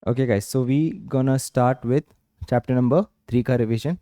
Okay guys, so we gonna start with chapter number 3 का revision.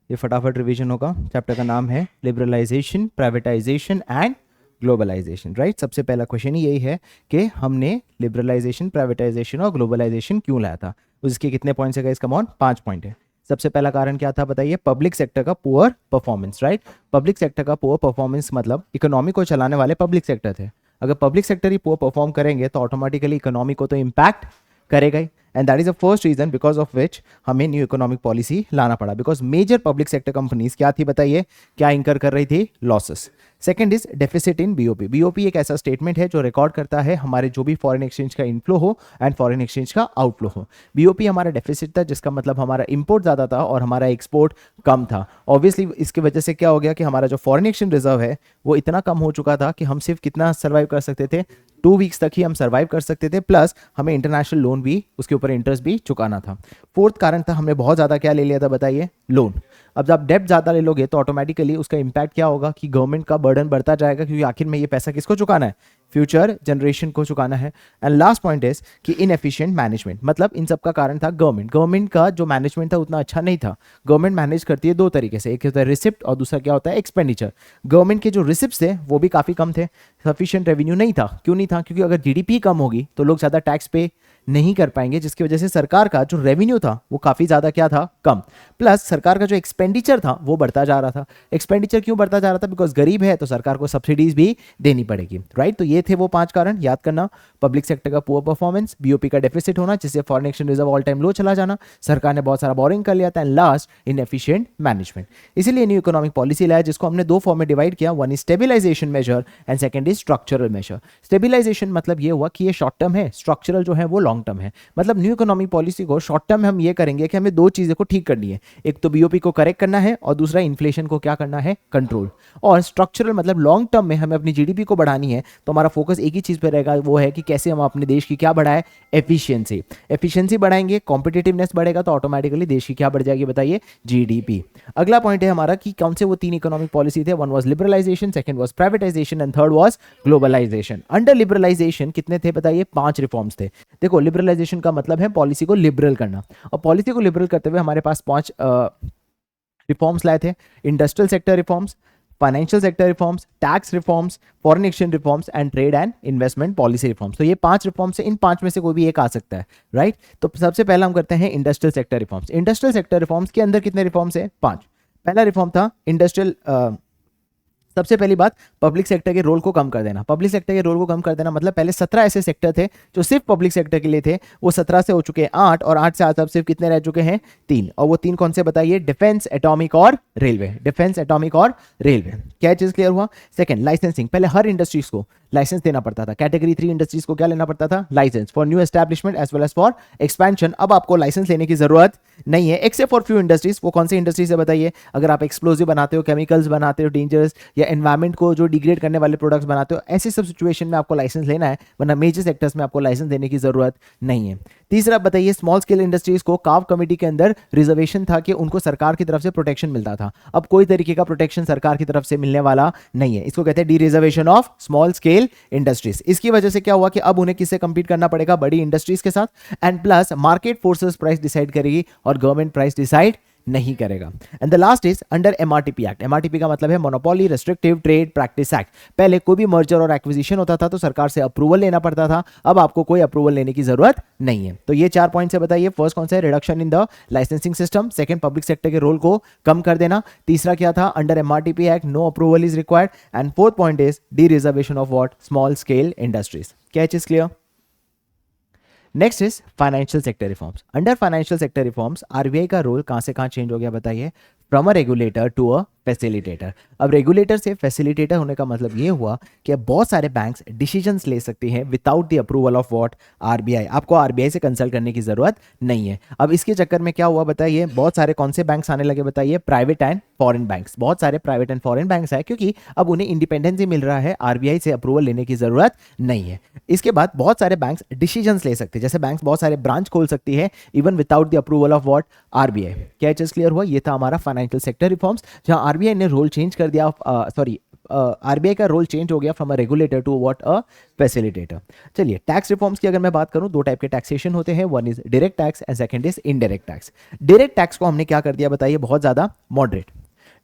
ये फटाफट revision होगा। चैप्टर का नाम है liberalization, privatization and globalization. Right, सबसे पहला क्वेश्चन ही यही है कि हमने लिबरलाइजेशन, प्राइवेटाइजेशन और ग्लोबलाइजेशन क्यों लाया था। उसके कितने पॉइंट्स है गाइस? कम ऑन, 5 पॉइंट है। सबसे पहला कारण क्या था बताइए? पब्लिक सेक्टर का poor performance. Right, public sector का पुअर परफॉर्मेंस मतलब इकोनॉमी को चलाने वाले पब्लिक सेक्टर थे। अगर पब्लिक सेक्टर ही पुअर परफॉर्म करेंगे तो ऑटोमेटिकली इकोनॉमी को तो इम्पैक्ट करेगा ही। And that is the first reason because of which हमें न्यू इकोनॉमिक पॉलिसी लाना पड़ा। Because major public sector companies क्या थी बताइए? क्या इंकर कर रही थी? Losses. Second is deficit in BOP. BOP एक ऐसा स्टेटमेंट है जो रिकॉर्ड करता है हमारे जो भी फॉरेन एक्सचेंज का इनफ्लो हो एंड फॉरेन एक्सचेंज का आउटफ्लो हो। बीओपी हमारा डेफिसिट था, जिसका मतलब हमारा इंपोर्ट ज्यादा था और हमारा एक्सपोर्ट कम था। ऑब्वियसली इसकी वजह से क्या हो गया कि हमारा जो फॉरेन एक्सचेंज रिजर्व है वो इतना कम हो चुका था कि हम सिर्फ कितना सर्वाइव कर सकते थे? 2 वीक्स तक ही हम सर्वाइव कर सकते थे, प्लस हमें इंटरनेशनल लोन भी, उसके ऊपर इंटरेस्ट भी चुकाना था। फोर्थ कारण था हमने बहुत ज़्यादा क्या ले लिया था बताइए? लोन। अब जब डेब्ट ज़्यादा ले लोगे तो ऑटोमेटिकली उसका इंपैक्ट क्या होगा कि गवर्नमेंट का बर्डन बढ़ता जाएगा, क्योंकि आखिर में ये पैसा किसको चुकाना है? फ्यूचर जनरेशन को चुकाना है। एंड लास्ट पॉइंट इज कि इनएफिशिएंट मैनेजमेंट। मतलब इन सब का कारण था गवर्नमेंट का जो मैनेजमेंट था उतना अच्छा नहीं था। गवर्नमेंट मैनेज करती है 2 तरीके से, एक होता है रिसिप्ट और दूसरा क्या होता है? एक्सपेंडिचर। गवर्नमेंट के जो रिसिप्ट थे वो भी काफ़ी कम थे, सफिशिएंट रेवेन्यू नहीं था। क्यों नहीं था? क्योंकि अगर जीडीपी कम होगी तो लोग ज़्यादा टैक्स पे नहीं कर पाएंगे, जिसकी वजह से सरकार का जो रेवेन्यू था वो काफ़ी ज़्यादा क्या था? कम। प्लस सरकार का जो एक्सपेंडिचर था वो बढ़ता जा रहा था। एक्सपेंडिचर क्यों बढ़ता जा रहा था? बिकॉज गरीब है तो सरकार को सब्सिडीज भी देनी पड़ेगी। राइट, तो ये थे वो 5 कारण, याद करना। पब्लिक सेक्टर का पुअर परफॉर्मेंस, बीओपी का डेफिसिट होना जिससे foreign exchange reserve all time low चला जाना, सरकार ने बहुत सारा बोरिंग कर लिया था, एंड लास्ट इनएफिशिएंट मैनेजमेंट। इसीलिए न्यू इकोनॉमिक पॉलिसी लाया, जिसको हमने 2 फॉर्म में डिवाइड किया। One is stabilization measure and second is structural measure. Stabilization मतलब ये हुआ कि ये शॉर्ट टर्म है, स्ट्रक्चरल जो है वो लॉन्ग टर्म है। मतलब न्यू इकोनॉमिक पॉलिसी को शॉर्ट टर्म में हम ये करेंगे कि हमें 2 चीजें को ठीक करनी है, एक तो बीओपी को करेक्ट करना है और दूसरा इन्फ्लेशन को क्या करना है? कंट्रोल। और स्ट्रक्चरल मतलब लॉन्ग टर्म में हमें अपनी जीडीपी को बढ़ानी है, तो हमारा फोकस एक ही चीज पे रहेगा, वो है कि कैसे हम अपने देश की क्या बढ़ाए? एफिशिएंसी। एफिशिएंसी बढ़ाएंगे, कॉम्पिटिटिवनेस बढ़ेगा, तो ऑटोमेटिकली देश की क्या बढ़ जाएगी बताइए? जीडीपी। अगला पॉइंट है हमारा कि कौन से वो 3 इकोनॉमिक पॉलिसी थे। One was liberalization, second was privatization and third was globalization. Under liberalization कितने थे बताइए? 5 रिफॉर्म्स थे। देखो, लिबरलाइजेशन का मतलब है पॉलिसी को लिबरल करना, और पॉलिसी को लिबरल करते हुए हमारे पास 5 रिफॉर्म्स लाए थे। Industrial sector reforms, financial sector reforms, tax reforms, foreign exchange reforms and trade and investment policy reforms. तो ये 5 रिफॉर्म्स से इन 5 में से कोई भी एक आ सकता है। राइट, तो सबसे पहला हम करते हैं industrial sector reforms. Industrial sector reforms के अंदर कितने रिफॉर्म्स है? 5। पहला रिफॉर्म था इंडस्ट्रियल, सबसे पहली बात, पब्लिक सेक्टर के रोल को कम कर देना। पब्लिक सेक्टर के रोल को कम कर देना मतलब पहले 17 ऐसे सेक्टर थे जो सिर्फ पब्लिक सेक्टर के लिए थे, वो 17 से हो चुके हैं 8, और 8 से आज अब सिर्फ कितने रह चुके हैं? 3। और वो 3 कौन से बताइए? डिफेंस, एटॉमिक और रेलवे। डिफेंस, एटॉमिक और रेलवे। क्या चीज क्लियर हुआ? Second, licensing. पहले हर इंडस्ट्रीज को लाइसेंस देना पड़ता था। कैटेगरी 3 इंडस्ट्रीज को क्या लेना पड़ता था? Licence for new establishment as well as for expansion. अब आपको लाइसेंस लेने की जरूरत नहीं है, एक्सेप्ट फॉर फ्यू इंडस्ट्रीज। वो कौन सी इंडस्ट्रीज है बताइए? अगर आप एक्सप्लोजिव बनाते हो, केमिकल्स बनाते हो डेंजरस, या एनवायरमेंट को जो डिग्रेड करने वाले प्रोडक्ट्स बनाते हो, ऐसे सब सिचुएशन में आपको लाइसेंस लेना है, वरना मेजर सेक्टर्स में आपको लाइसेंस देने की जरूरत नहीं है। तीसरा बताइए, स्मॉल स्केल इंडस्ट्रीज को काव कमेटी के अंदर रिजर्वेशन था कि उनको सरकार की तरफ से प्रोटेक्शन मिलता था। अब कोई तरीके का प्रोटेक्शन सरकार की तरफ से मिलने वाला नहीं है। इसको कहते हैं D reservation of small scale industries. इसकी वजह से क्या हुआ कि अब उन्हें किससे कंपीट करना पड़ेगा? बड़ी इंडस्ट्रीज के साथ। And plus market forces price decide करेगी और गवर्नमेंट प्राइस डिसाइड नहीं करेगा। And the last is under MRTP act. MRTP का मतलब है monopoly restrictive trade practice act. पहले कोई भी मर्जर और एक्विजिशन होता था तो सरकार से अप्रूवल लेना पड़ता था, अब आपको कोई अप्रूवल लेने की जरूरत नहीं है। तो ये 4 पॉइंट्स है बताइए। फर्स्ट कौन सा है? Reduction in the licensing system. Second, public sector के रोल को कम कर देना। तीसरा क्या था? Under MRTP act no approval is required. And fourth point is dereservation of what? Small scale industries. क्या चीज clear? Next is financial sector reforms. Under financial sector reforms RBI का रोल कहां से कहां चेंज हो गया बताइए? From a regulator to a facilitator. अब रेगुलेटर से फैसिलिटेटर होने का मतलब ये हुआ कि अब बहुत सारे बैंक्स डिसीजंस ले सकती हैं without the approval of what? RBI. आपको आरबीआई से कंसल्ट करने की जरूरत नहीं है। अब इसके चक्कर में क्या हुआ बताइए? बहुत सारे कौन से बैंक्स आने लगे बताइए? Private and foreign banks. बहुत सारे प्राइवेट एंड फॉरेन बैंक्स आए क्योंकि अब उन्हें इंडिपेंडेंस मिल रहा है, आरबीआई से अप्रूवल लेने की जरूरत नहीं है। इसके बाद बहुत सारे बैंक्स डिसीजंस ले सकते हैं, जैसे बैंक्स बहुत सारे ब्रांच खोल सकती है even without the approval of what? RBI. क्या चीज क्लियर हुआ? ये था हमारा फाइनेंशियल सेक्टर रिफॉर्म्स, जहां आरबीआई ने रोल चेंज कर दिया, सॉरी आरबीआई का रोल चेंज हो गया from a regulator to what a facilitator. चलिए टैक्स रिफॉर्म्स की अगर मैं बात करूं, दो टाइप के टैक्सेशन होते हैं, one is direct tax and second is indirect tax. Direct tax को हमने क्या कर दिया बताइए, बहुत ज्यादा मॉडरेट।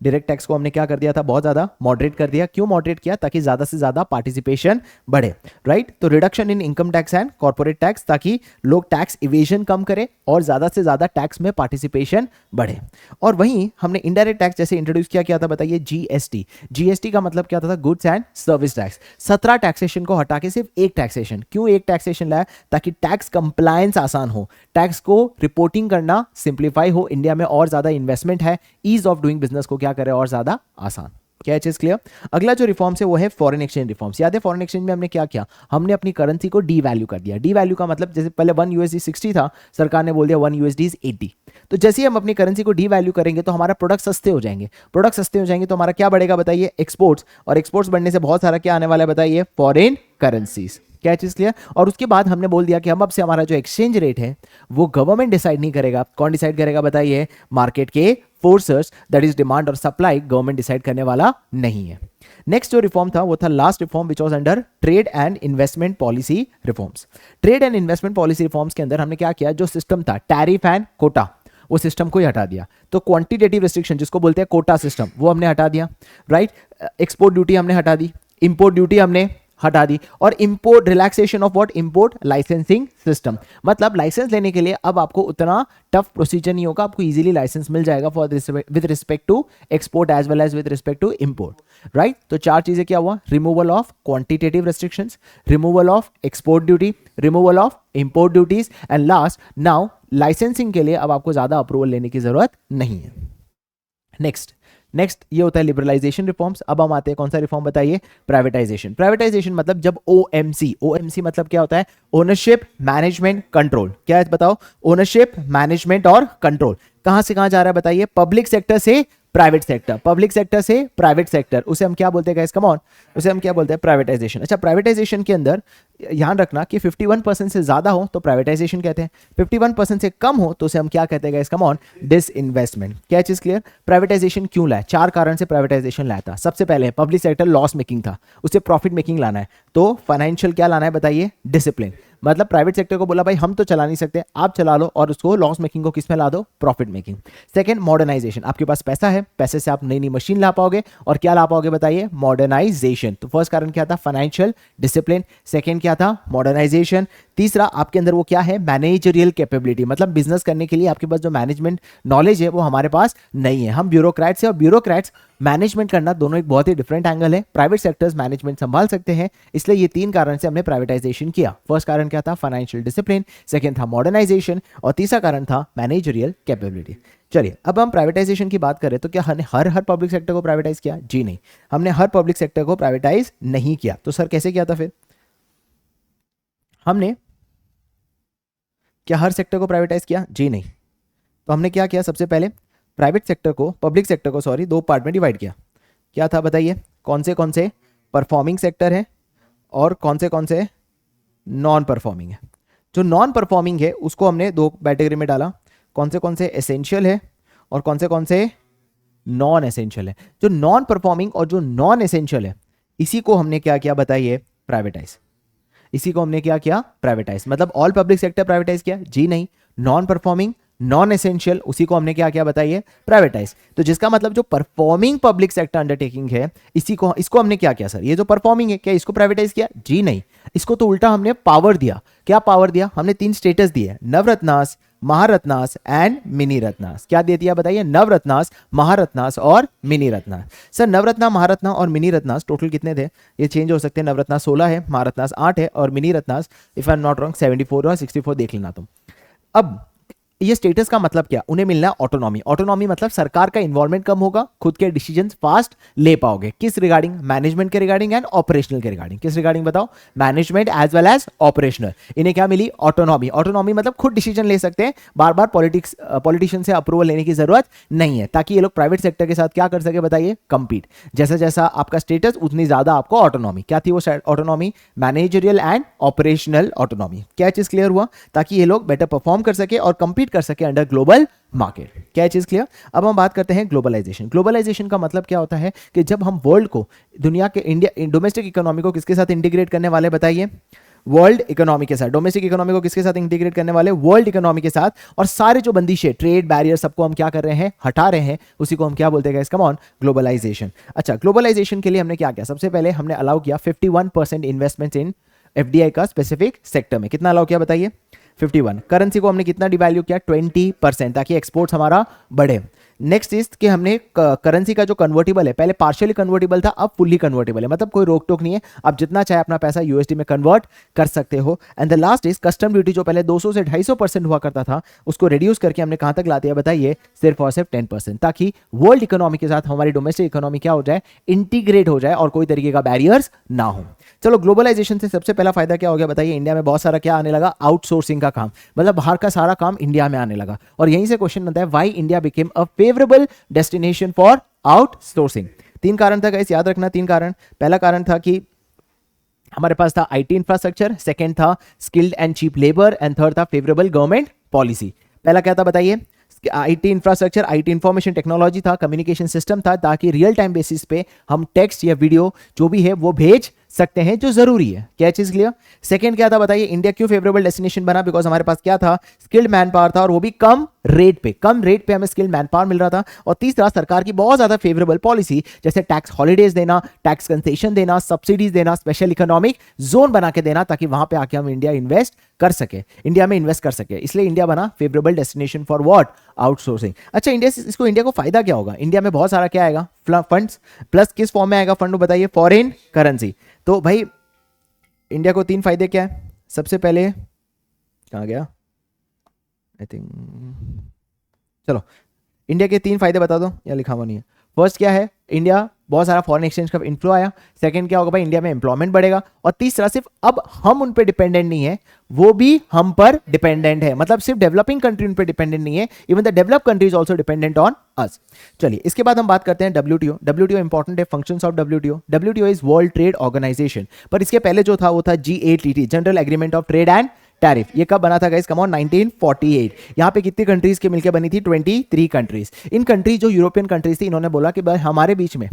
डायरेक्ट टैक्स को हमने क्या कर दिया था, बहुत ज्यादा मॉडरेट कर दिया। क्यों मॉडरेट किया? ताकि ज्यादा से ज्यादा पार्टिसिपेशन बढ़े, राइट। तो reduction in income tax and corporate tax, ताकि लोग टैक्स इवेजन कम करें और ज्यादा से ज्यादा टैक्स में पार्टिसिपेशन बढ़े। और वहीं हमने इनडायरेक्ट टैक्स जैसे इंट्रोड्यूस किया था बताइए, जीएसटी। जीएसटी का मतलब क्या था? Goods and service tax. 17 taxation को हटा के सिर्फ एक टैक्सेशन। क्यों एक टैक्सेशन लाया? ताकि टैक्स कंप्लायंस आसान हो, टैक्स को रिपोर्टिंग करना सिंप्लीफाई हो, इंडिया में और ज्यादा इन्वेस्टमेंट है, ईज ऑफ डूइंग बिजनेस को क्या करे और ज्यादा आसान। क्या चीज क्लियर? अगला जो रिफॉर्म्स है वो है फॉरेन एक्सचेंज रिफॉर्म्स। याद है फॉरेन एक्सचेंज में हमने क्या किया? हमने अपनी करेंसी को डी वैल्यू कर दिया। डी वैल्यू का मतलब जैसे पहले 1 यूएसडी 60 था, सरकार ने बोल दिया 1 यूएसडी इज 80। तो जैसे ही हम अपनी करेंसी को डी वैल्यू करेंगे तो हमारा प्रोडक्ट सस्ते हो जाएंगे। प्रोडक्ट सस्ते हो जाएंगे तो हमारा क्या बढ़ेगा बताइए? एक्सपोर्ट्स। और एक्सपोर्ट्स बढ़ने से बहुत सारा क्या आने वाला है बताइए? Foreign currencies. क्या चीज क्लियर? और उसके बाद हमने बोल दिया कि हम अब से हमारा जो एक्सचेंज रेट है वो गवर्नमेंट डिसाइड नहीं करेगा। कौन डिसाइड करेगा बताइए? मार्केट के फोर्सेस, दैट इज डिमांड और सप्लाई, गवर्नमेंट डिसाइड करने वाला नहीं है। नेक्स्ट जो रिफॉर्म था वो था last reform which was under trade and investment policy reforms. Trade and investment policy reforms के अंदर हमने क्या किया? जो सिस्टम था टैरिफ एंड कोटा, वो सिस्टम को ही हटा दिया। तो क्वांटिटेटिव रिस्ट्रिक्शन जिसको बोलते हैं कोटा सिस्टम, वो हमने हटा दिया, राइट। एक्सपोर्ट ड्यूटी हमने हटा दी, इंपोर्ट ड्यूटी हमने हटा दी, और import relaxation of what? Import licensing system. मतलब लाइसेंस लेने के लिए अब आपको उतना टफ प्रोसीजर नहीं होगा, आपको इजीली लाइसेंस मिल जाएगा for with respect to export as well as with respect to import, right. तो चार चीजें क्या हुआ? Removal of quantitative restrictions, removal of export duty, removal of import duties, and last now licensing के लिए अब आपको ज्यादा अप्रूवल लेने की जरूरत नहीं है। नेक्स्ट ये होता है लिबरलाइजेशन रिफॉर्म्स। अब हम आते हैं कौन सा रिफॉर्म बताइए? प्राइवेटाइजेशन। प्राइवेटाइजेशन मतलब जब ओएमसी मतलब क्या होता है? Ownership management control. क्या है बताओ? ओनरशिप मैनेजमेंट और कंट्रोल कहां से कहां जा रहा है बताइए? पब्लिक सेक्टर से प्राइवेट सेक्टर, पब्लिक सेक्टर से प्राइवेट सेक्टर, उसे हम क्या बोलते हैं गाइस? कम ऑन, उसे हम क्या बोलते हैं? प्राइवेटाइजेशन। अच्छा, प्राइवेटाइजेशन के अंदर ध्यान रखना कि 51% से ज्यादा हो तो प्राइवेटाइजेशन कहते हैं, 51% से कम हो तो उसे हम क्या कहते हैं गाइस? Come on, disinvestment. क्या चीज क्लियर? प्राइवेटाइजेशन क्यों लाया? चार कारण से प्राइवेटाइजेशन लाया था। सबसे पहले पब्लिक सेक्टर लॉस मेकिंग था, उसे प्रॉफिट मेकिंग लाना है, तो फाइनेंशियल क्या लाना है बताइए? डिसिप्लिन। मतलब प्राइवेट सेक्टर को बोला भाई हम तो चला नहीं सकते, आप चला लो, और उसको लॉस मेकिंग को किस में ला दो? Profit making. Second, modernization. आपके पास पैसा है, पैसे से आप नई नई मशीन ला पाओगे, और क्या ला पाओगे बताइए? मॉडर्नाइजेशन। तो फर्स्ट कारण क्या था? Financial discipline. सेकंड क्या था? मॉडर्नाइजेशन। तीसरा आपके अंदर वो क्या है? Managerial capability. मतलब बिजनेस करने के लिए आपके पास जो मैनेजमेंट नॉलेज है वो हमारे पास नहीं है, हम ब्यूरोक्रेट्स है, और ब्यूरोक्रेट्स मैनेजमेंट करना दोनों एक बहुत ही डिफरेंट एंगल है। प्राइवेट सेक्टर्स मैनेजमेंट संभाल सकते हैं, इसलिए ये तीन कारण से हमने प्राइवेटाइजेशन किया। फर्स्ट कारण क्या था? फाइनेंशियल डिसिप्लिन, सेकंड था मॉडर्नाइजेशन, और तीसरा कारण था मैनेजरियल कैपेबिलिटी। चलिए अब हम प्राइवेटाइजेशन की बात करें तो क्या हमने हर पब्लिक सेक्टर को प्राइवेटाइज किया? जी नहीं, हमने हर पब्लिक सेक्टर को प्राइवेटाइज नहीं किया। तो सर कैसे किया था फिर? हमने क्या हर सेक्टर को प्राइवेटाइज किया? जी नहीं। तो हमने क्या किया? सबसे पहले प्राइवेट सेक्टर को, पब्लिक सेक्टर को सॉरी, दो पार्ट में डिवाइड किया। क्या था बताइए? कौन से परफॉर्मिंग सेक्टर है और कौन से नॉन परफॉर्मिंग है। जो नॉन परफॉर्मिंग है उसको हमने दो कैटेगरी में डाला, कौन से एसेंशियल है और कौन से नॉन एसेंशियल है। जो नॉन परफॉर्मिंग और जो नॉन एसेंशियल है इसी को हमने क्या किया बताइए? प्राइवेटाइज। इसी को हमने क्या किया? प्राइवेटाइज। मतलब ऑल पब्लिक सेक्टर प्राइवेटाइज किया? जी नहीं। नॉन परफॉर्मिंग, नॉन एसेंशियल, उसी को हमने क्या किया बताइए? प्राइवेटाइज। तो जिसका मतलब जो परफॉर्मिंग पब्लिक सेक्टर अंडरटेकिंग है इसको हमने क्या किया सर? ये जो परफॉर्मिंग है क्या इसको प्राइवेटाइज किया? जी नहीं, इसको तो उल्टा हमने पावर दिया। क्या पावर दिया? हमने 3 स्टेटस दिए, नवरत्नास, महारत्नास एंड मिनी रत्नास। क्या दे दिया बताइए? नवरत्नास, महारत्नास और मिनी रत्नास। सर नवरत्ना, महारत्ना और मिनी रत्नास टोटल कितने थे? ये चेंज हो सकते हैं, नवरत्नास 16 है, महारत्नास 8 है, और mini Ratnas if I am not wrong 74 और 64 देख लेना तुम। अब ये स्टेटस का मतलब क्या? उन्हें मिलना ऑटोनॉमी। ऑटोनॉमी मतलब सरकार का इन्वॉल्वमेंट कम होगा, खुद के डिसीजंस फास्ट ले पाओगे। किस रिगार्डिंग? मैनेजमेंट के रिगार्डिंग एंड ऑपरेशनल के रिगार्डिंग। किस रिगार्डिंग बताओ? Management as well as operational. इन्हें क्या मिली? ऑटोनॉमी। ऑटोनॉमी मतलब खुद डिसीजन ले सकते हैं, बार बार पॉलिटिशियन से अप्रूवल लेने की जरूरत नहीं है, ताकि ये लोग प्राइवेट सेक्टर के साथ क्या कर सके बताइए? कंपीट। जैसा जैसा आपका स्टेटस उतनी ज्यादा आपको ऑटोनॉमी। क्या थी वो autonomy? Managerial and operational autonomy. क्या चीज क्लियर हुआ? ताकि ये लोग बेटर परफॉर्म कर सके और कंपीट कम्पीट कर सके अंडर ग्लोबल मार्केट। क्या चीज क्लियर? अब हम बात करते हैं ग्लोबलाइजेशन। ग्लोबलाइजेशन का मतलब क्या होता है कि जब हम वर्ल्ड को, दुनिया के, इंडिया डोमेस्टिक इकोनॉमी को किसके साथ इंटीग्रेट करने वाले बताइए? वर्ल्ड इकोनॉमी के साथ। डोमेस्टिक इकोनॉमी को किसके साथ इंटीग्रेट करने वाले? वर्ल्ड इकोनॉमी के साथ। और सारे जो बंदिशें, ट्रेड बैरियर, सबको हम क्या कर रहे हैं? हटा रहे हैं। उसी को हम क्या बोलते हैं? Come on, globalization. अच्छा, ग्लोबलाइजेशन के लिए हमने क्या किया? सबसे पहले हमने अलाउ किया 51% इन्वेस्टमेंट इन एफडीआई का स्पेसिफिक सेक्टर में। कितना अलाउ किया बताइए? 51। करेंसी को हमने कितना डिवैल्यू किया? 20%, ताकि एक्सपोर्ट्स हमारा बढ़े। नेक्स्ट इज कि हमने करेंसी का जो कन्वर्टेबल है, पहले पार्शियली कन्वर्टेबल था, अब फुल्ली कन्वर्टेबल है, मतलब कोई रोक टोक नहीं है, आप जितना चाहे अपना पैसा यूएसडी में कन्वर्ट कर सकते हो। And the last is custom duty, जो पहले 200 से 250% हुआ करता था, उसको रिड्यूस करके हमने कहां तक ला दिया बताइए? सिर्फ और सिर्फ 10%, ताकि वर्ल्ड इकोनॉमी के साथ हमारी डोमेस्टिक इकोनॉमी क्या हो जाए? इंटीग्रेट हो जाए और कोई तरीके का बैरियर्स ना हो। चलो, ग्लोबलाइजेशन से सबसे पहला फायदा क्या हो गया बताइए? इंडिया में बहुत सारा क्या आने लगा? आउटसोर्सिंग का काम, मतलब बाहर का सारा काम इंडिया में आने लगा। और यहीं से क्वेश्चन आता है, why India became a favourable destination for outsourcing? 3 कारण था गाइस, याद रखना 3 कारण। पहला कारण था कि हमारे पास था आईटी इंफ्रास्ट्रक्चर, सेकंड था skilled and cheap labour, and third था फेवरेबल गवर्नमेंट पॉलिसी। पहला क्या था बताइए? IT infrastructure, IT information technology था, कम्युनिकेशन सिस्टम था, ताकि रियल टाइम बेसिस पे हम टेक्स्ट या वीडियो जो भी है वो भेज सकते हैं, जो जरूरी है। क्या चीज क्लियर? सेकंड क्या था बताइए? इंडिया क्यों फेवरेबल डेस्टिनेशन बना? बिकॉज हमारे पास क्या था? स्किल्ड मैन पावर था, और वो भी कम रेट पे हमें स्किल्ड मैन पावर मिल रहा था। और तीसरा, सरकार की बहुत ज्यादा फेवरेबल पॉलिसी, जैसे टैक्स हॉलीडेज देना, टैक्स कंसेशन देना, सब्सिडीज देना, स्पेशल इकोनॉमिक जोन बना के देना, ताकि वहां पे आके हम इंडिया इन्वेस्ट कर सके, इंडिया में इन्वेस्ट कर सके। इसलिए इंडिया बना favourable destination for what? Outsourcing. अच्छा, इंडिया को फायदा क्या होगा? इंडिया में बहुत सारा क्या आएगा? फंड्स, प्लस किस फॉर्म में आएगा फंड बताइए? Foreign currency. तो भाई इंडिया को 3 फायदे क्या है? सबसे पहले कहां गया? आई थिंक, चलो इंडिया के 3 फायदे बता दो, या लिखा हुआ नहीं है। फर्स्ट क्या है? इंडिया बहुत सारा फॉरेन एक्सचेंज का इन्फ्लो आया। सेकंड क्या होगा भाई? इंडिया में एम्प्लॉयमेंट बढ़ेगा। और तीसरा, सिर्फ अब हम उन पे डिपेंडेंट नहीं है, वो भी हम पर डिपेंडेंट है। मतलब सिर्फ डेवलपिंग कंट्री उन पे डिपेंडेंट नहीं है, even the developed countries also dependent on us. चलिए, इसके बाद हम बात करते हैं डब्ल्यूटीओ। डब्ल्यूटीओ इंपॉर्टेंट है, functions of WTO. WTO is World Trade Organization, पर इसके पहले जो था वो था GATT, general agreement of trade and tariff. ये कब बना था गाइस? Come on, 1948। यहां पे कितनी कंट्रीज के मिलकर बनी थी? 23 कंट्रीज। इन कंट्रीज, जो यूरोपियन कंट्रीज थी, इन्होंने बोला कि भाई हमारे बीच में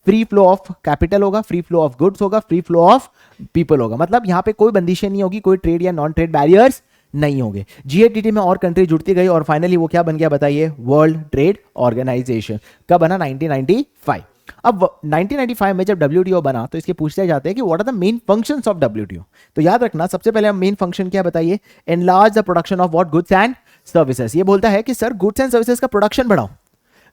फ्री फ्लो ऑफ कैपिटल होगा, फ्री फ्लो ऑफ गुड्स होगा, फ्री फ्लो ऑफ पीपल होगा। मतलब यहां पे कोई बंदिशें नहीं होगी, कोई ट्रेड या नॉन ट्रेड बैरियर्स नहीं होंगे। जीएटीटी में और कंट्री जुड़ती गई, और फाइनली वो क्या बन गया बताइए? World Trade Organization. कब बना? 1995। अब 1995 में जब डब्ल्यूटीओ बना, तो इसके पूछते जाते हैं कि what are the main functions of WTO. तो याद रखना, सबसे पहले हम मेन फंक्शन क्या बताइए? Enlarge the production of what? Goods and services. ये बोलता है कि सर गुड्स एंड सर्विसेज का प्रोडक्शन बढ़ाओ।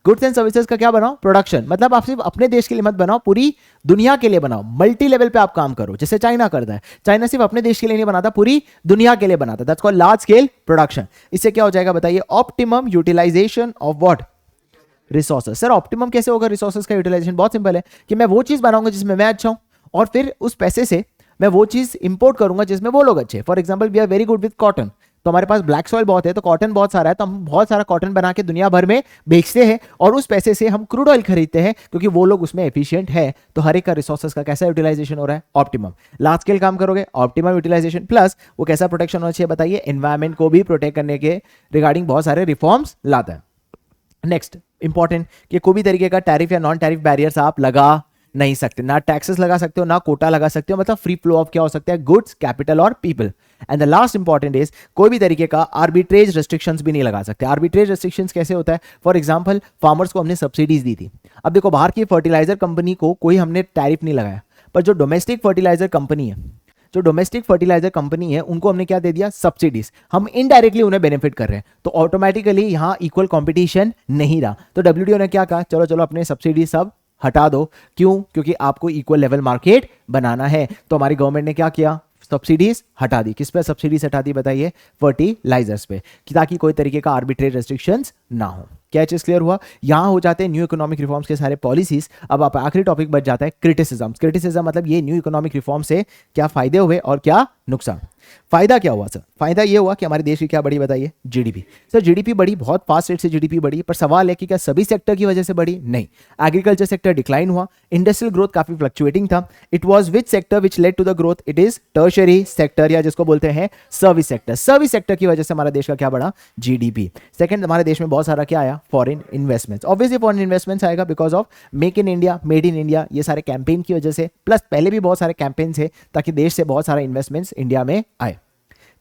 गुड्स एंड सर्विसेज का क्या बनाओ? प्रोडक्शन। मतलब आप सिर्फ अपने देश के लिए मत बनाओ, पूरी दुनिया के लिए बनाओ। मल्टी लेवल पे आप काम करो, जैसे चाइना करता है। चाइना सिर्फ अपने देश के लिए नहीं बनाता, पूरी दुनिया के लिए बनाता। That's called large scale production. इससे क्या हो जाएगा बताइए? Optimum utilization of what? Resources. Sir optimum कैसे होगा रिसोर्सेज का यूटिलाइजेशन? बहुत सिंपल है कि मैं वो चीज बनाऊंगा जिसमें मैं अच्छा हूं, और फिर उस पैसे से मैं वो चीज इंपोर्ट करूंगा जिसमें वो लोग अच्छे। For example, we are very good with cotton, तो हमारे पास ब्लैक सॉइल बहुत है, तो कॉटन बहुत सारा है, तो हम बहुत सारा कॉटन बना के दुनिया भर में बेचते हैं, और उस पैसे से हम क्रूड ऑयल खरीदते हैं, क्योंकि वो लोग उसमें एफिशिएंट है। तो हर एक का रिसोर्सेज का कैसा यूटिलाइजेशन हो रहा है? ऑप्टिमम। लार्ज स्केल काम करोगे, ऑप्टिमम यूटिलाइजेशन, प्लस वो कैसा प्रोटेक्शन होना चाहिए बताइए? एनवायरमेंट को भी प्रोटेक्ट करने के रिगार्डिंग बहुत सारे रिफॉर्म्स लाता है। नेक्स्ट इंपॉर्टेंट, कि कोई भी तरीके का टैरिफ या नॉन टैरिफ बैरियर्स आप लगा नहीं सकते, ना टैक्सेस लगा सकते हो, ना कोटा लगा सकते हो। मतलब फ्री फ्लो ऑफ क्या हो सकता है? गुड्स, कैपिटल और people. And the last important is, कोई भी तरीके का आर्बिट्रेज रेस्ट्रिक्शंस भी नहीं लगा सकते। आर्बिट्रेज रेस्ट्रिक्शंस कैसे होता है? फॉर एग्जांपल, फार्मर्स को हमने सब्सिडीज दी थी। अब देखो, बाहर की फर्टिलाइजर कंपनी को कोई हमने टैरिफ नहीं लगाया, पर जो डोमेस्टिक फर्टिलाइजर कंपनी है, उनको हमने क्या दे दिया? सब्सिडीज। हम इनडायरेक्टली उन्हें बेनिफिट कर रहे हैं, तो ऑटोमेटिकली यहां इक्वल कंपटीशन नहीं रहा। तो डब्ल्यूटीओ ने क्या कहा? चलो अपने सब्सिडी सब हटा दो। क्यों? क्योंकि आपको इक्वल लेवल मार्केट बनाना है। तो हमारी गवर्नमेंट ने क्या किया? सब्सिडीज हटा दी। किस पे सब्सिडीज हटा दी बताइए? फर्टिलाइजर्स पे, ताकि कोई तरीके का आर्बिट्रेरी रेस्ट्रिक्शंस ना हो। क्या चीज क्लियर हुआ? यहां हो जाते हैं न्यू इकोनॉमिक रिफॉर्म्स के सारे पॉलिसीज। अब आप आखिरी टॉपिक बच जाता है क्रिटिसिज्म। क्रिटिसिज्म मतलब ये न्यू इकोनॉमिक रिफॉर्म से क्या फायदे हुए और क्या नुकसान। फायदा क्या हुआ सर? फायदा ये हुआ कि हमारे देश की क्या बढ़ी बताइए? जीडीपी। सर जीडीपी बढ़ी, बहुत फास्ट रेट से जीडीपी बढ़ी, पर सवाल है कि क्या सभी सेक्टर की वजह से बढ़ी? नहीं। एग्रीकल्चर सेक्टर डिक्लाइन हुआ, इंडस्ट्रियल ग्रोथ काफी फ्लक्चुएटिंग था। It was which sector which led to the growth? It is tertiary sector, या जिसको बोलते हैं सर्विस सेक्टर। सर्विस सेक्टर की वजह से हमारा देश का क्या बढ़ा? जीडीपी। सेकंड, हमारे देश में बहुत सारा क्या आया? Foreign investments. Obviously foreign investments आएगा because of make in India, made in India, ये सारे कैंपेन की वजह से, प्लस पहले भी बहुत सारे कैंपेन्स है ताकि देश से बहुत सारा इन्वेस्टमेंट्स इंडिया में आए।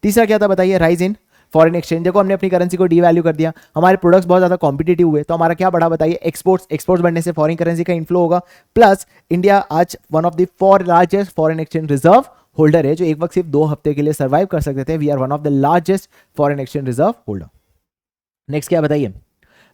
तीसरा क्या था बताइए? Rise in foreign exchange. देखो हमने अपनी करेंसी को डीवैल्यू कर दिया, हमारे प्रोडक्ट्स बहुत ज्यादा कॉम्पिटिटिव हुए, तो हमारा क्या बढ़ा बताइए? एक्सपोर्ट्स। एक्सपोर्ट्स बढ़ने से फॉरेन करेंसी का इनफ्लो होगा, प्लस इंडिया आज one of the 4 largest foreign exchange reserve holder है, जो एक वक्त सिर्फ 2 हफ्ते के लिए सर्वाइव कर सकते थे। We are one of the largest foreign exchange reserve holder. Next क्या बताइए?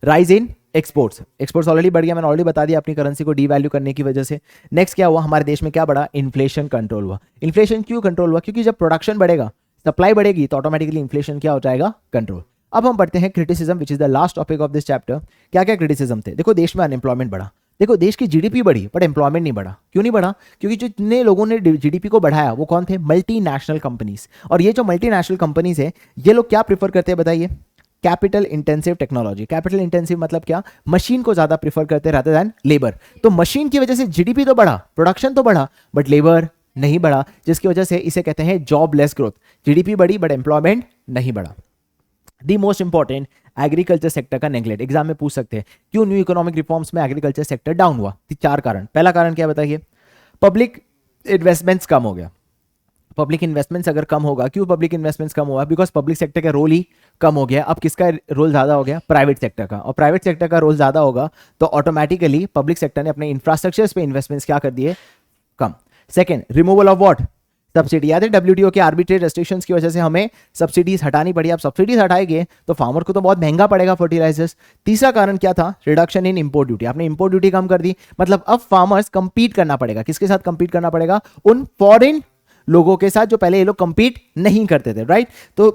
Rise in exports. Exports already बढ़ गया, मैंने ऑलरेडी बता दिया, अपनी करेंसी को डीवैल्यू करने की वजह से। नेक्स्ट क्या हुआ? हमारे देश में क्या बढ़ा? इन्फ्लेशन कंट्रोल हुआ। इन्फ्लेशन क्यों कंट्रोल हुआ? क्योंकि जब प्रोडक्शन बढ़ेगा, सप्लाई बढ़ेगी, तो ऑटोमेटिकली इन्फ्लेशन क्या हो जाएगा? कंट्रोल। अब हम पढ़ते हैं criticism, which is the last topic of this chapter. क्या क्या क्रिटिसिज्म थे? देखो देश में अनएम्प्लॉयमेंट बढ़ा। देखो देश की जीडीपी बढ़ी बट एम्प्लॉयमेंट नहीं बढ़ा। क्यों नहीं बढ़ा? क्योंकि जितने लोगों ने जीडीपी को बढ़ाया वो कौन थे? Multinational companies. और ये जो मल्टीनेशनल कंपनीज है, ये लोग क्या प्रीफर करते हैं बताइए? Capital intensive technology. Capital intensive मतलब क्या? मशीन को ज्यादा प्रीफर करते रहते देन लेबर। तो मशीन की वजह से जीडीपी तो बढ़ा, प्रोडक्शन तो बढ़ा, बट लेबर नहीं बढ़ा, जिसकी वजह से इसे कहते हैं जॉबलेस ग्रोथ। जीडीपी बढ़ी बट एम्प्लॉयमेंट नहीं बढ़ा। The most important, agriculture sector का नेग्लेक्ट। एग्जाम में पूछ सकते हैं क्यों न्यू इकोनॉमिक रिफॉर्म्स में एग्रीकल्चर सेक्टर डाउन हुआ? 4 कारण। पहला कारण क्या बताइए? पब्लिक इन्वेस्टमेंट्स कम हो गया। पब्लिक इन्वेस्टमेंट्स अगर कम होगा, क्यों पब्लिक इन्वेस्टमेंट्स कम हुआ? बिकॉज पब्लिक सेक्टर का रोल ही कम हो गया। अब किसका रोल ज्यादा हो गया? प्राइवेट सेक्टर का। और प्राइवेट सेक्टर का रोल ज्यादा होगा तो ऑटोमेटिकली पब्लिक सेक्टर ने अपने इंफ्रास्ट्रक्चर्स पे इन्वेस्टमेंट्स क्या कर दिए? कम। Second, removal of what? Subsidy. याद है डब्ल्यूटीओ के आर्बिट्रेट रेस्ट्रिक्शंस की वजह से हमें सब्सिडीज हटानी पड़ी। अब सब्सिडीज हटाएंगे तो फार्मर को तो बहुत महंगा पड़ेगा फर्टिलाइजर्स। तीसरा कारण क्या था? Reduction in import duty. आपने इंपोर्ट ड्यूटी कम कर दी, मतलब अब फार्मर्स कंपीट करना पड़ेगा। किसके साथ कंपीट करना पड़ेगा? उन फॉरेन लोगों के साथ जो पहले ये लोग कंपीट नहीं करते थे, राइट? तो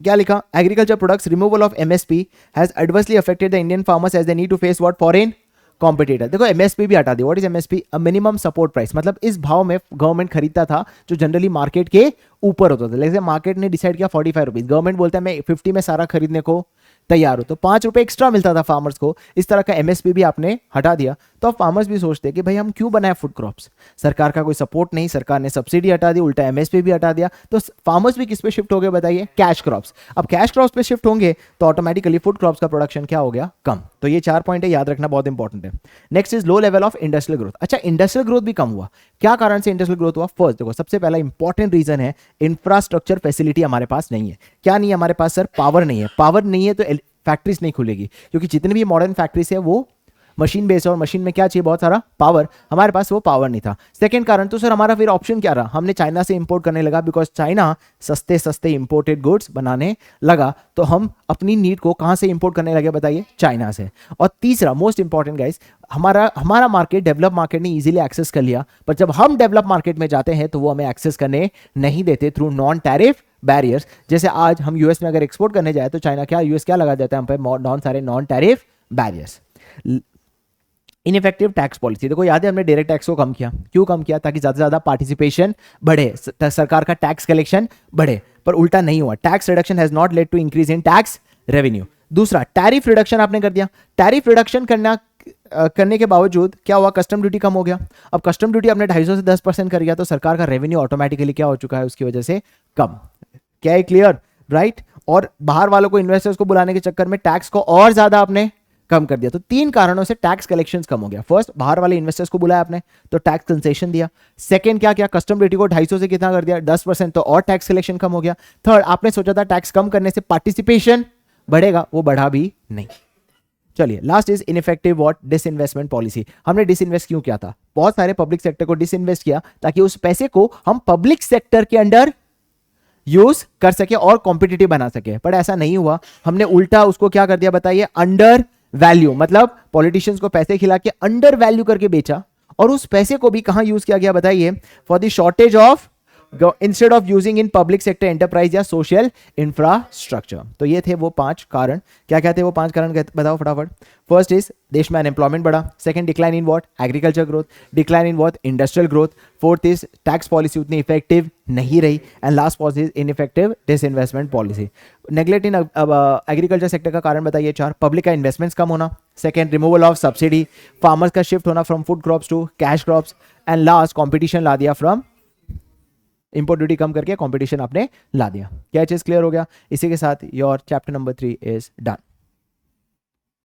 क्या लिखा? Agriculture products removal of MSP has adversely affected the Indian farmers as they need to face what? Foreign competitor. देखो एमएसपी भी हटा दी। What is MSP? A minimum support price. मतलब इस भाव में गवर्नमेंट खरीदता था जो जनरली मार्केट के ऊपर होता था। जैसे मार्केट ने डिसाइड किया 45 रुपीज, गवर्नमेंट बोलता है मैं 50 में सारा खरीदने को तैयार हो, तो 5 रुपए एक्स्ट्रा मिलता था फार्मर्स को। इस तरह का एमएसपी भी आपने हटा दिया। तो अब फार्मर्स भी सोचते हैं कि भाई हम क्यों बनाए फूड क्रॉप्स? सरकार का कोई सपोर्ट नहीं, सरकार ने सब्सिडी हटा दी, उल्टा एमएसपी भी हटा दिया, तो फार्मर्स भी किस पे शिफ्ट हो गए बताइए? Cash crops. अब कैश क्रॉप्स पे शिफ्ट होंगे तो ऑटोमेटिकली फूड क्रॉप्स का प्रोडक्शन क्या हो गया? कम। तो ये 4 पॉइंट है, याद रखना, बहुत इंपॉर्टेंट है। Next is low level of industrial growth. अच्छा, इंडस्ट्रियल ग्रोथ भी कम हुआ। क्या कारण से इंडस्ट्रियल ग्रोथ हुआ? फर्स्ट देखो, सबसे पहला इंपॉर्टेंट रीजन है इंफ्रास्ट्रक्चर फैसिलिटी हमारे पास नहीं है। क्या नहीं है हमारे पास सर? पावर नहीं है। पावर नहीं है तो फैक्ट्रीज नहीं खुलेगी, क्योंकि जितनी भी मॉडर्न फैक्ट्रीज है वो मशीन बेस्ड, और मशीन में क्या चाहिए? बहुत सारा पावर। हमारे पास वो पावर नहीं था। सेकंड कारण, तो सर हमारा फिर ऑप्शन क्या रहा? हमने चाइना से इंपोर्ट करने लगा, बिकॉज चाइना सस्ते सस्ते इंपोर्टेड गुड्स बनाने लगा, तो हम अपनी नीड को कहां से इंपोर्ट करने लगे बताइए? चाइना से। और तीसरा मोस्ट इंपॉर्टेंट गाइस, हमारा मार्केट डेवलप मार्केट ने इजीली एक्सेस कर लिया, पर जब हम डेवलप मार्केट में जाते हैं तो वो हमें एक्सेस करने नहीं देते थ्रू नॉन टैरिफ बैरियर्स। जैसे आज हम यूएस में अगर एक्सपोर्ट करने जाए तो चाइना क्या, यूएस क्या लगा देता है हम पे? सारे non tariff barriers. Ineffective tax policy. देखो याद है हमने डायरेक्ट टैक्स को कम किया। क्यों कम किया? ताकि ज्यादा से ज्यादा पार्टिसिपेशन बढ़े, सरकार का टैक्स कलेक्शन बढ़े, पर उल्टा नहीं हुआ। Tax reduction has not led to increase in tax revenue. दूसरा, टैरिफ रिडक्शन आपने कर दिया। टैरिफ रिडक्शन करने के बावजूद क्या हुआ? कस्टम ड्यूटी कम हो गया। अब कस्टम ड्यूटी आपने 250 से 10% कर दिया, तो सरकार का रेवेन्यू ऑटोमेटिकली क्या हो चुका है? उसकी वजह से कम। क्या है? Clear, right? और बाहर वालों को, इन्वेस्टर्स को बुलाने के चक्कर में टैक्स को और ज्यादा आपने कम कर दिया। तो 3 कारणों से टैक्स कलेक्शंस कम हो गया। फर्स्ट, बाहर वाले इन्वेस्टर्स को बुलाया आपने तो टैक्स कंसेशन दिया। सेकंड क्या किया? कस्टम ड्यूटी को 250 से कितना कर दिया? 10%, तो और टैक्स कलेक्शन कम हो गया। थर्ड, आपने सोचा था टैक्स कम करने से पार्टिसिपेशन बढ़ेगा, वो बढ़ा भी नहीं। चलिए, last is ineffective what? Disinvestment policy. हमने डिसइन्वेस्ट क्यों किया था? बहुत सारे पब्लिक सेक्टर को डिसइन्वेस्ट किया ताकि उस पैसे को हम पब्लिक सेक्टर के अंडर यूज कर सके और कॉम्पिटिटिव बना सके, पर ऐसा नहीं हुआ। हमने उल्टा उसको क्या कर दिया बताइए? अंडर वैल्यू, मतलब पॉलिटिशियंस को पैसे खिला के अंडर वैल्यू करके बेचा, और उस पैसे को भी कहां यूज किया गया बताइए? For the shortage of instead of using in public sector enterprise या सोशल इंफ्रास्ट्रक्चर। तो ये थे वो 5 कारण। क्या क्या थे वो 5 कारण बताओ फटाफट। फर्स्ट इज देश में अनएम्प्लॉयमेंट बढ़ा। Second, decline in what, agriculture growth. Decline in what, industrial growth. Fourth is tax policy उतनी इफेक्टिव नहीं रही। And last point is ineffective disinvestment policy. Neglect in agriculture sector का कारण बताइए 4। पब्लिक का इन्वेस्टमेंट्स कम होना। Second, removal of subsidy, farmers का शिफ्ट होना from food crops to cash crops. And last, competition ला दिया फ्रॉम इंपोर्ट ड्यूटी कम करके कंपटीशन आपने ला दिया। क्या चीज क्लियर हो गया? इसी के साथ your chapter number 3 is done.